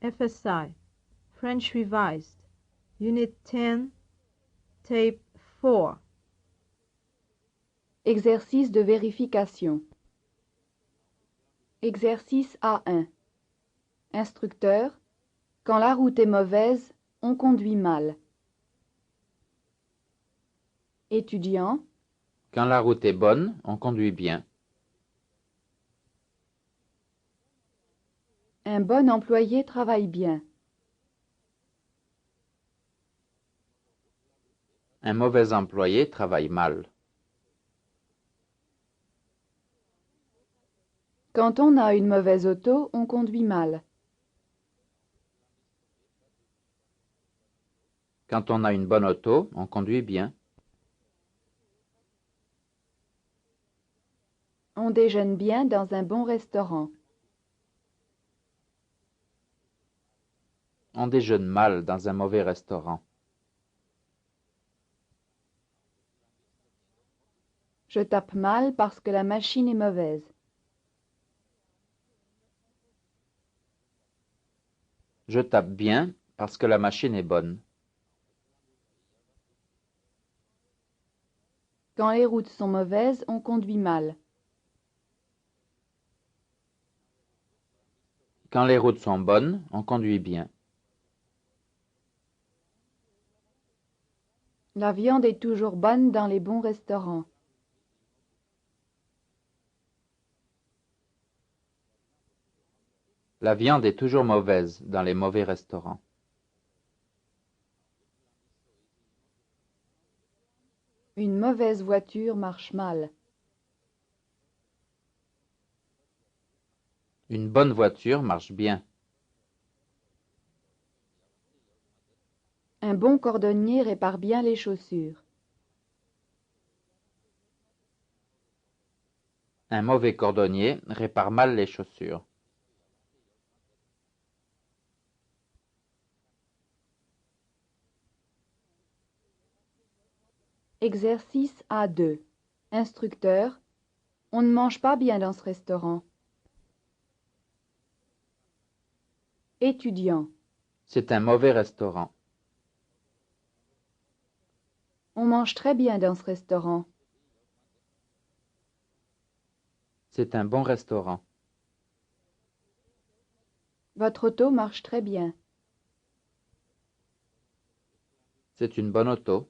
FSI, French Revised, Unit 10, Tape 4. Exercice de vérification. Exercice A1. Instructeur, quand la route est mauvaise, on conduit mal. Étudiant, Quand la route est bonne, on conduit bien. un bon employé travaille bien. Un mauvais employé travaille mal. Quand on a une mauvaise auto, on conduit mal. Quand on a une bonne auto, on conduit bien. On déjeune bien dans un bon restaurant. On déjeune mal dans un mauvais restaurant. Je tape mal parce que la machine est mauvaise. Je tape bien parce que la machine est bonne. Quand les routes sont mauvaises, on conduit mal. Quand les routes sont bonnes, on conduit bien. La viande est toujours bonne dans les bons restaurants. La viande est toujours mauvaise dans les mauvais restaurants. Une mauvaise voiture marche mal. Une bonne voiture marche bien. Un bon cordonnier répare bien les chaussures. Un mauvais cordonnier répare mal les chaussures. Exercice A2. Instructeur, on ne mange pas bien dans ce restaurant. Étudiant, C'est un mauvais restaurant. on mange très bien dans ce restaurant. C'est un bon restaurant. Votre auto marche très bien. C'est une bonne auto.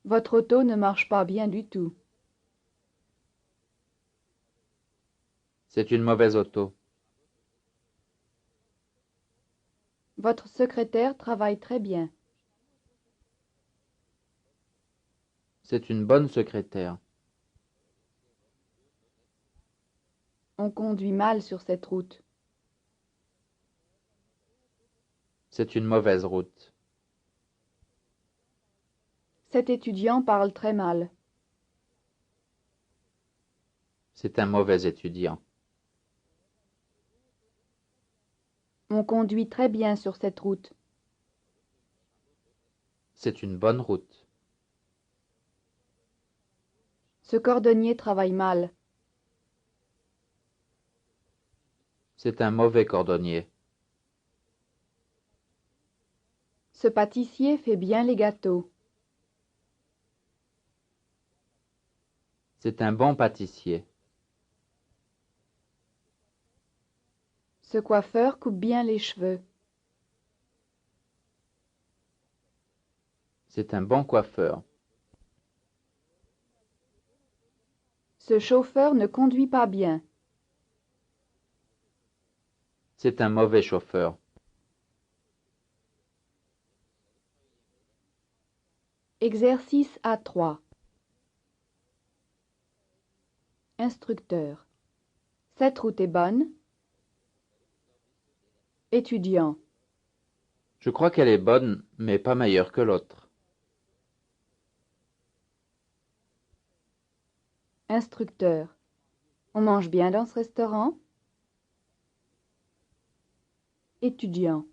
Votre auto ne marche pas bien du tout. C'est une mauvaise auto. Votre secrétaire travaille très bien. C'est une bonne secrétaire. On conduit mal sur cette route. C'est une mauvaise route. Cet étudiant parle très mal. C'est un mauvais étudiant. On conduit très bien sur cette route. C'est une bonne route. Ce cordonnier travaille mal. C'est un mauvais cordonnier. Ce pâtissier fait bien les gâteaux. C'est un bon pâtissier. Ce coiffeur coupe bien les cheveux. C'est un bon coiffeur. Ce chauffeur ne conduit pas bien. C'est un mauvais chauffeur. Exercice A3. Instructeur. Cette route est bonne. Étudiant. Je crois qu'elle est bonne, mais pas meilleure que l'autre. Instructeur. On mange bien dans ce restaurant? Étudiant.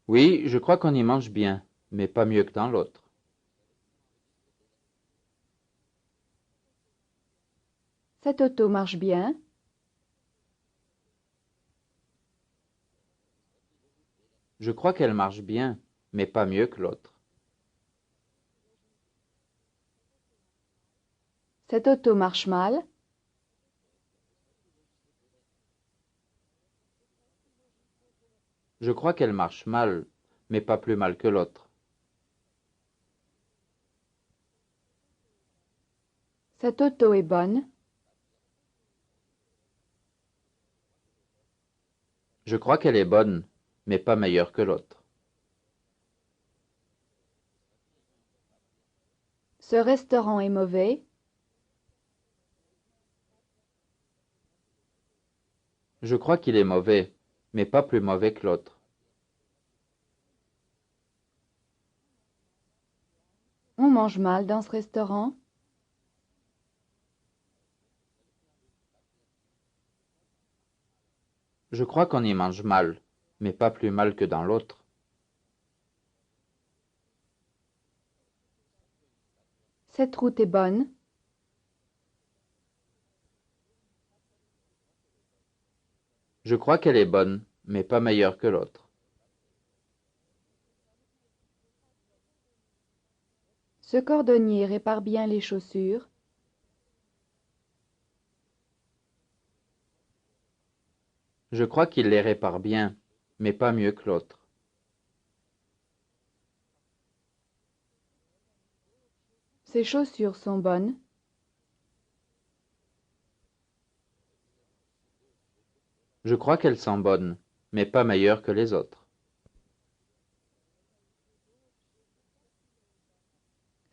Oui, je crois qu'on y mange bien, mais pas mieux que dans l'autre. Cette auto marche bien? Je crois qu'elle marche bien, mais pas mieux que l'autre. Cette auto marche mal. Je crois qu'elle marche mal, mais pas plus mal que l'autre. Cette auto est bonne. Je crois qu'elle est bonne, mais pas meilleure que l'autre. Ce restaurant est mauvais. Je crois qu'il est mauvais, mais pas plus mauvais que l'autre. On mange mal dans ce restaurant. Je crois qu'on y mange mal, mais pas plus mal que dans l'autre. Cette route est bonne. Je crois qu'elle est bonne, mais pas meilleure que l'autre. Ce cordonnier répare bien les chaussures. Je crois qu'il les répare bien, mais pas mieux que l'autre. Ses chaussures sont bonnes. Je crois qu'elles sont bonnes, mais pas meilleures que les autres.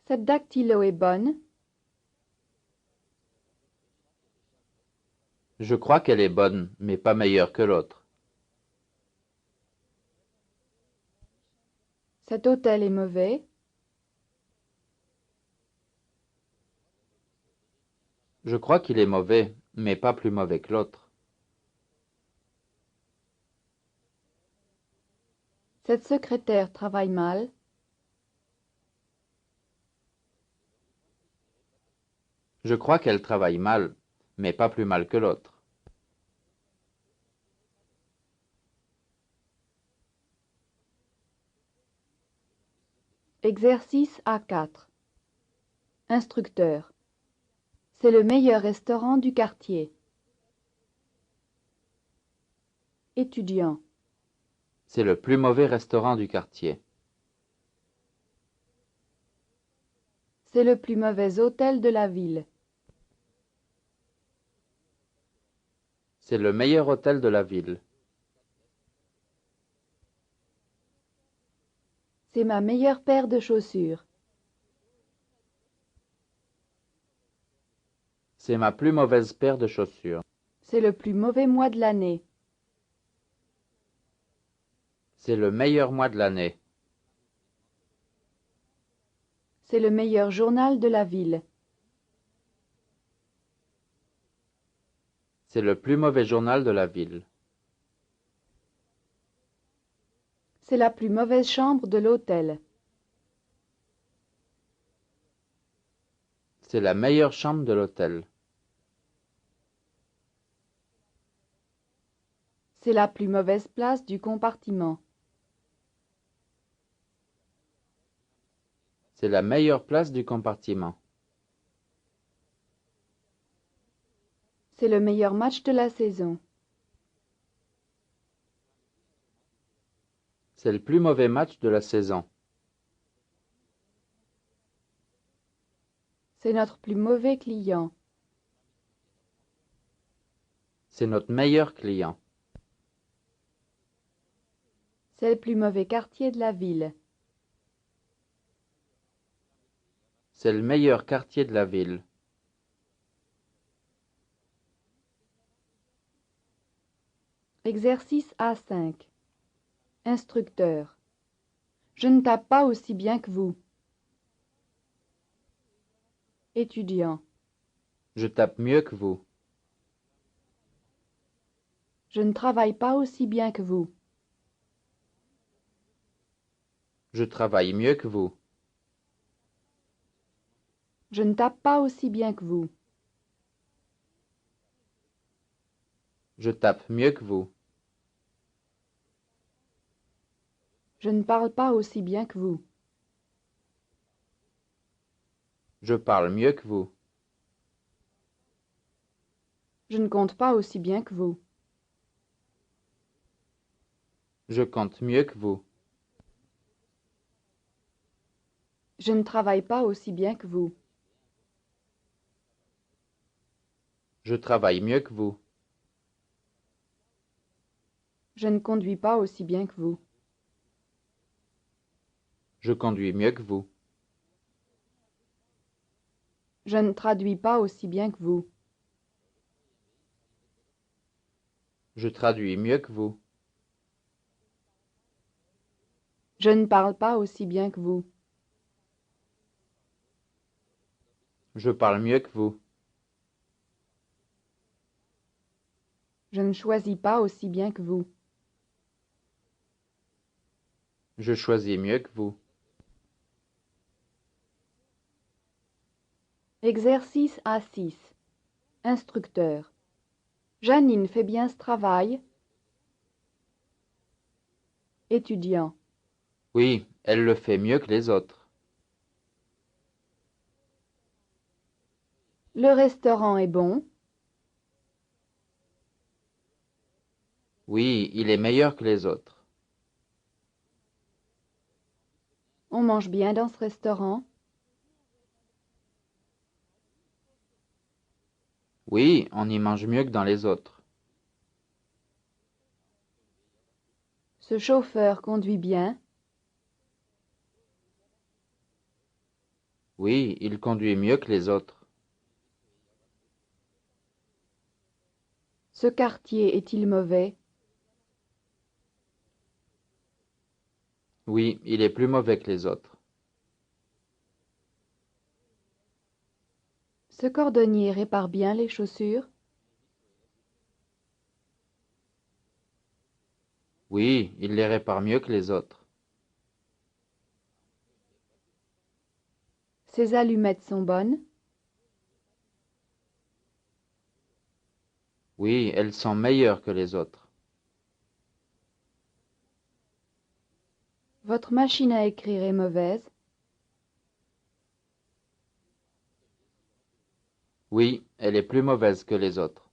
Cette dactylo est bonne. Je crois qu'elle est bonne, mais pas meilleure que l'autre. Cet hôtel est mauvais. Je crois qu'il est mauvais, mais pas plus mauvais que l'autre. Cette secrétaire travaille mal. Je crois qu'elle travaille mal, mais pas plus mal que l'autre. Exercice A4. Instructeur. C'est le meilleur restaurant du quartier. Étudiant. C'est le plus mauvais restaurant du quartier. C'est le plus mauvais hôtel de la ville. C'est le meilleur hôtel de la ville. C'est ma meilleure paire de chaussures. C'est ma plus mauvaise paire de chaussures. C'est le plus mauvais mois de l'année. C'est le meilleur mois de l'année. C'est le meilleur journal de la ville. C'est le plus mauvais journal de la ville. C'est la plus mauvaise chambre de l'hôtel. C'est la meilleure chambre de l'hôtel. C'est la plus mauvaise place du compartiment. C'est la meilleure place du compartiment. C'est le meilleur match de la saison. C'est le plus mauvais match de la saison. C'est notre plus mauvais client. C'est notre meilleur client. C'est le plus mauvais quartier de la ville. C'est le meilleur quartier de la ville. Exercice A5. Instructeur. Je ne tape pas aussi bien que vous. Étudiant. Je tape mieux que vous. Je ne travaille pas aussi bien que vous. Je travaille mieux que vous. Je ne tape pas aussi bien que vous. Je tape mieux que vous. Je ne parle pas aussi bien que vous. Je parle mieux que vous. Je ne compte pas aussi bien que vous. Je compte mieux que vous. Je ne travaille pas aussi bien que vous. Je travaille mieux que vous. Je ne conduis pas aussi bien que vous. Je conduis mieux que vous. Je ne traduis pas aussi bien que vous. Je traduis mieux que vous. Je ne parle pas aussi bien que vous. Je parle mieux que vous. Je ne choisis pas aussi bien que vous. Je choisis mieux que vous. Exercice A6. Instructeur. Janine fait bien ce travail. Étudiant. Oui, elle le fait mieux que les autres. Le restaurant est bon. Oui, il est meilleur que les autres. On mange bien dans ce restaurant. Oui, on y mange mieux que dans les autres. Ce chauffeur conduit bien. Oui, il conduit mieux que les autres. Ce quartier est-il mauvais? Oui, il est plus mauvais que les autres. Ce cordonnier répare bien les chaussures. Oui, il les répare mieux que les autres. Ses allumettes sont bonnes. Oui, elles sont meilleures que les autres. Votre machine à écrire est mauvaise. Oui, elle est plus mauvaise que les autres.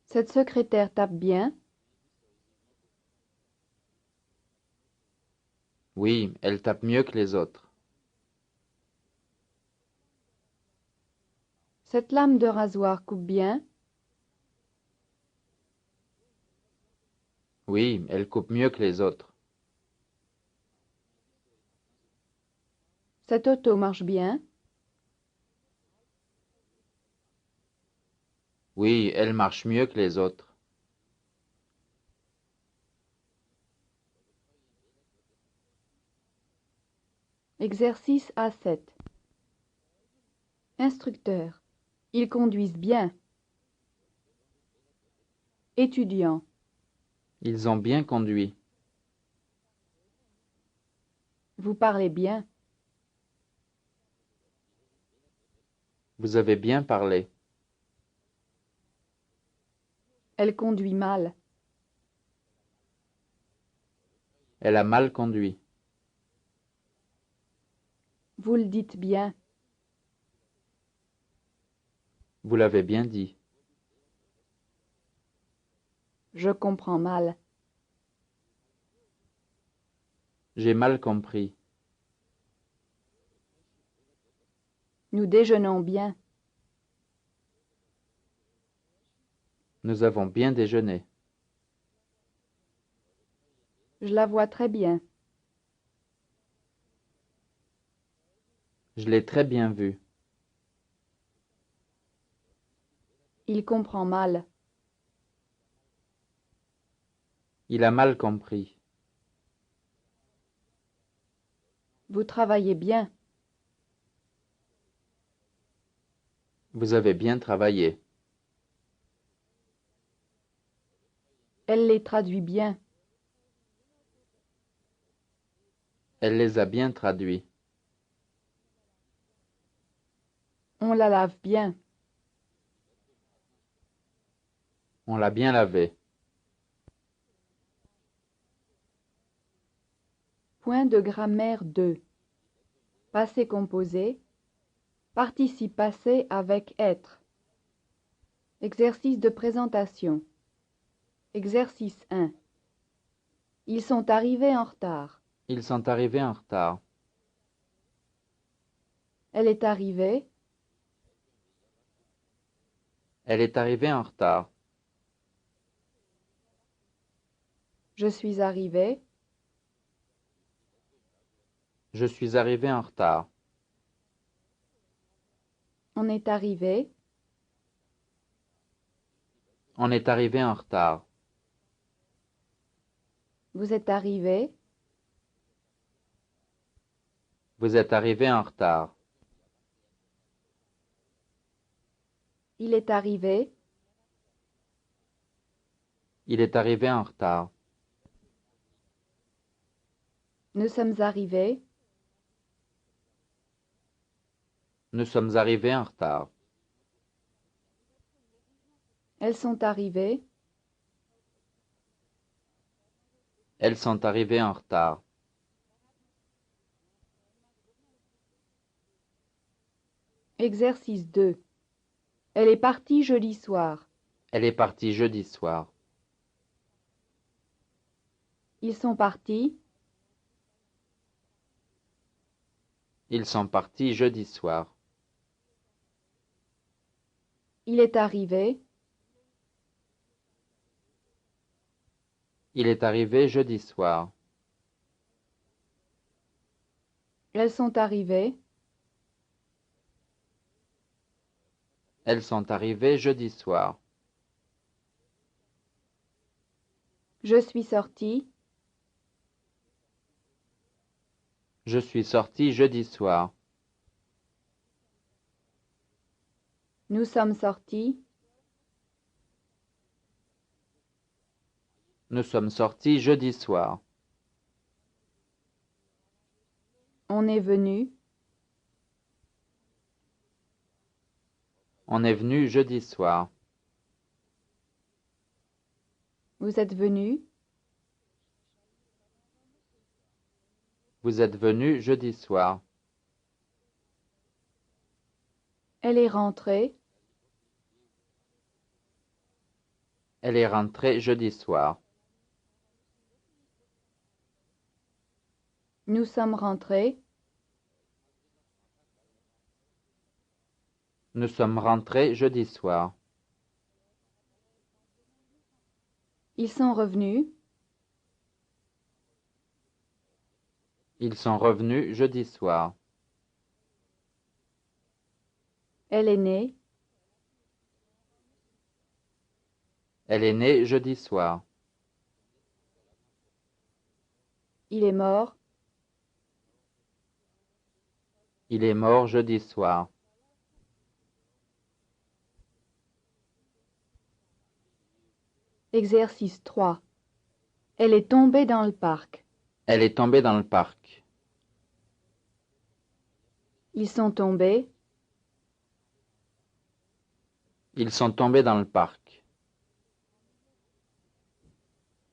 Cette secrétaire tape bien. Oui, elle tape mieux que les autres. Cette lame de rasoir coupe bien. Oui, elle coupe mieux que les autres. Cette auto marche bien. Oui, elle marche mieux que les autres. Exercice A7. Instructeur. Ils conduisent bien. Étudiant. Ils ont bien conduit. Vous parlez bien. Vous avez bien parlé. Elle conduit mal. Elle a mal conduit. Vous le dites bien. Vous l'avez bien dit. Je comprends mal. J'ai mal compris. Nous déjeunons bien. Nous avons bien déjeuné. Je la vois très bien. Je l'ai très bien vu. Il comprend mal. Il a mal compris. Vous travaillez bien. Vous avez bien travaillé. Elle les traduit bien. Elle les a bien traduits. On la lave bien. On l'a bien lavé. Point de grammaire 2. Passé composé. Participe passé avec être. Exercice de présentation. Exercice 1. Ils sont arrivés en retard. Ils sont arrivés en retard. Elle est arrivée. Elle est arrivée en retard. Je suis arrivé. Je suis arrivé en retard. On est arrivé. On est arrivé en retard. Vous êtes arrivé. Vous êtes arrivé en retard. Il est arrivé. Il est arrivé en retard. Nous sommes arrivés. Nous sommes arrivés en retard. Elles sont arrivées. Elles sont arrivées en retard. Exercice 2. Elle est partie jeudi soir. Elle est partie jeudi soir. Ils sont partis. Ils sont partis jeudi soir. Il est arrivé. Il est arrivé jeudi soir. Elles sont arrivées. Elles sont arrivées jeudi soir. Je suis sorti. Je suis sorti jeudi soir. Nous sommes sortis. Nous sommes sortis jeudi soir. On est venu. On est venu jeudi soir. Vous êtes venu. Vous êtes venu jeudi soir. Elle est rentrée. Elle est rentrée jeudi soir. Nous sommes rentrés. Nous sommes rentrés jeudi soir. Ils sont revenus. Ils sont revenus jeudi soir. Elle est née. Elle est née jeudi soir. Il est mort. Il est mort jeudi soir. Exercice 3. Elle est tombée dans le parc. Elle est tombée dans le parc. Ils sont tombés. Ils sont tombés dans le parc.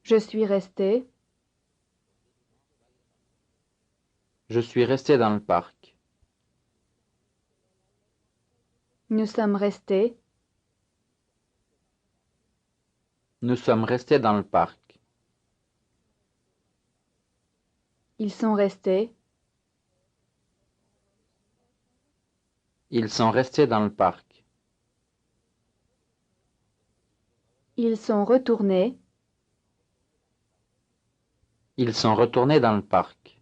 Je suis resté. Je suis resté dans le parc. Nous sommes restés. Nous sommes restés dans le parc. Ils sont restés. Ils sont restés dans le parc. Ils sont retournés. Ils sont retournés dans le parc.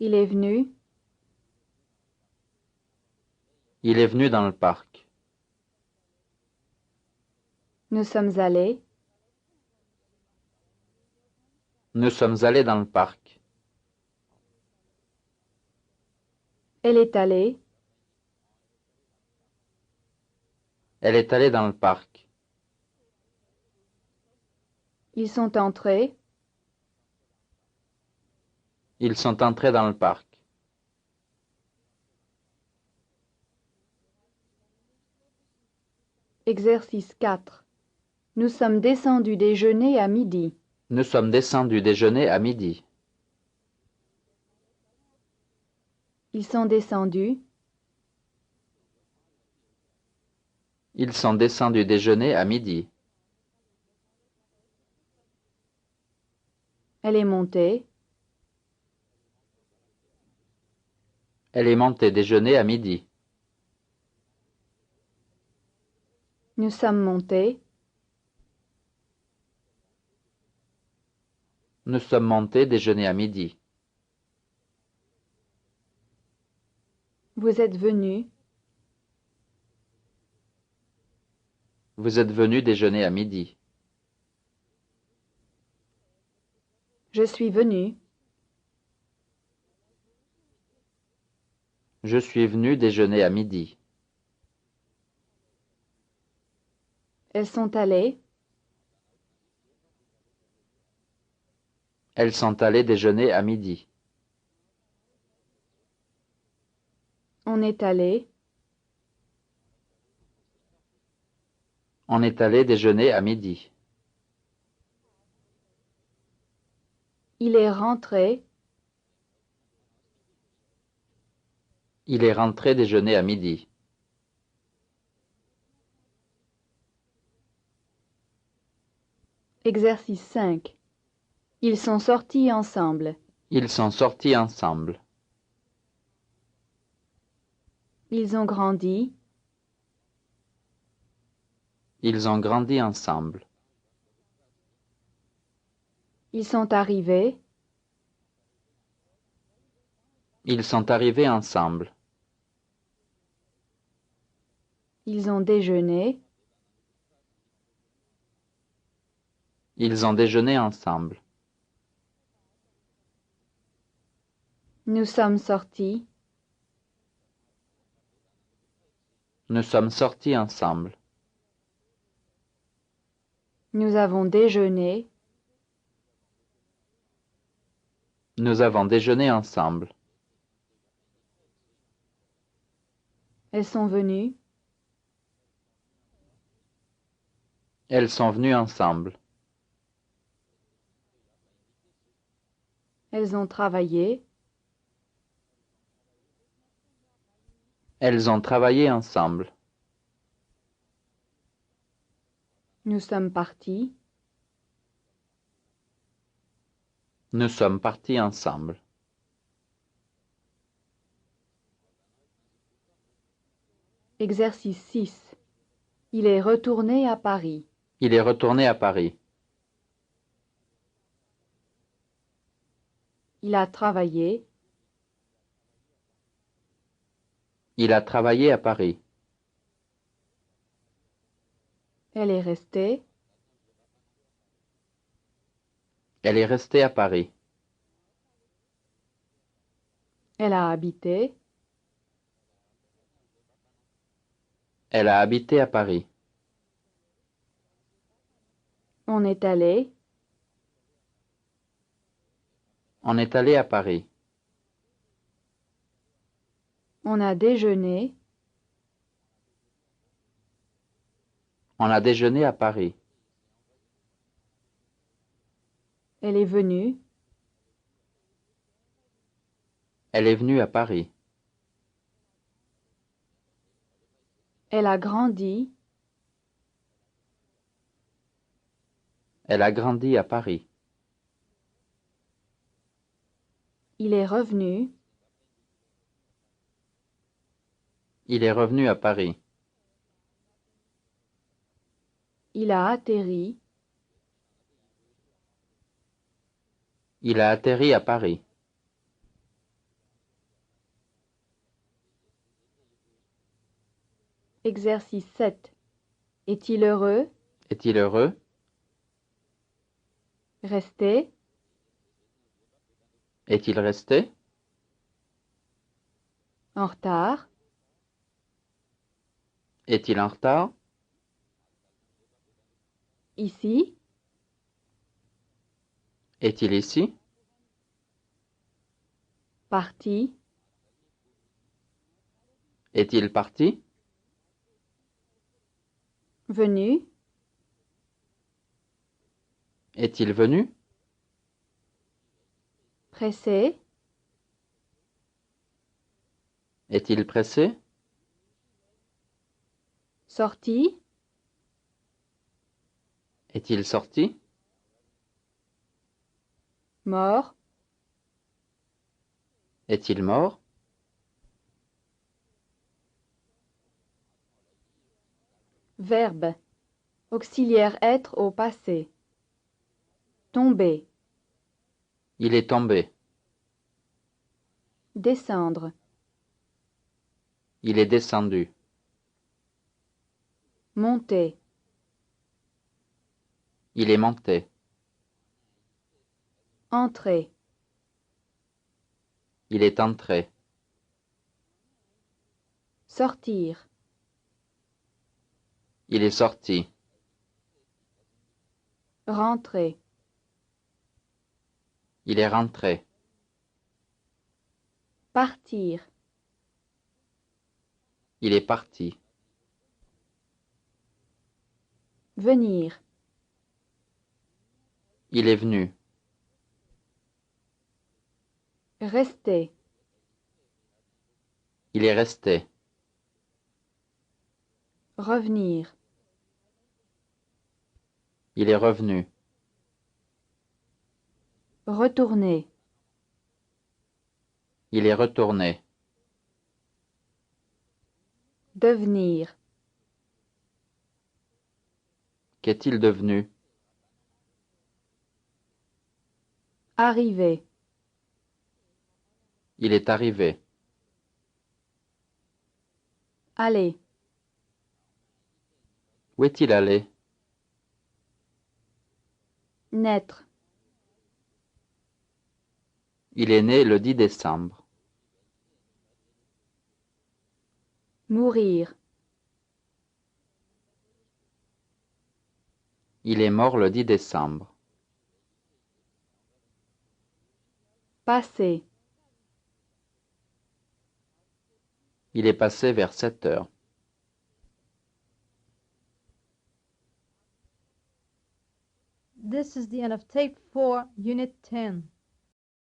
Il est venu. Il est venu dans le parc. Nous sommes allés. Nous sommes allés dans le parc. Elle est allée. Elle est allée dans le parc. Ils sont entrés. Ils sont entrés dans le parc. Exercice 4. Nous sommes descendus déjeuner à midi. Nous sommes descendus déjeuner à midi. Ils sont descendus. Ils sont descendus déjeuner à midi. Elle est montée. Elle est montée déjeuner à midi. Nous sommes montés. Nous sommes montés déjeuner à midi. Vous êtes venus. Vous êtes venus déjeuner à midi. Je suis venu. Je suis venu déjeuner à midi. Elles sont allées. Elles sont allées déjeuner à midi. On est allé. On est allé déjeuner à midi. Il est rentré. Il est rentré déjeuner à midi. Exercice 5. Ils sont sortis ensemble. Ils sont sortis ensemble. Ils ont grandi. Ils ont grandi ensemble. Ils sont arrivés. Ils sont arrivés ensemble. Ils ont déjeuné. Ils ont déjeuné ensemble. Nous sommes sortis. Nous sommes sortis ensemble. Nous avons déjeuné. Nous avons déjeuné ensemble. Elles sont venues. Elles sont venues ensemble. Elles ont travaillé. Elles ont travaillé ensemble. Nous sommes partis. Nous sommes partis ensemble. Exercice 6. Il est retourné à Paris. Il est retourné à Paris. Il a travaillé. Il a travaillé à Paris. Elle est restée. Elle est restée à Paris. Elle a habité. Elle a habité à Paris. On est allé. On est allé à Paris. On a déjeuné. On a déjeuné à Paris. Elle est venue. Elle est venue à Paris. Elle a grandi. Elle a grandi à Paris. Il est revenu. Il est revenu à Paris. Il a atterri. Il a atterri à Paris. Exercice 7. Est-il heureux? Est-il heureux? Resté. Est-il resté? En retard. Est-il en retard? Ici. Est-il ici? Parti. Est-il parti? Venu. Est-il venu? Pressé. Est-il pressé? Sorti. Est-il sorti? Mort. Est-il mort? Verbe. Auxiliaire être au passé. Tomber. Il est tombé. Descendre. Il est descendu. Monter. Il est monté. Entrer. Il est entré. Sortir. Il est sorti. Rentrer. Il est rentré. Partir. Il est parti. Venir. Il est venu. Rester. Il est resté. Revenir. Il est revenu. Retourner. Il est retourné. Devenir. Qu'est-il devenu? Arriver. Il est arrivé. Aller. Où est-il allé? Naître. Il est né le 10 décembre. Mourir. Il est mort le 10 décembre. Passer. Il est passé vers 7 heures. This is the end of tape 4, Unit 10.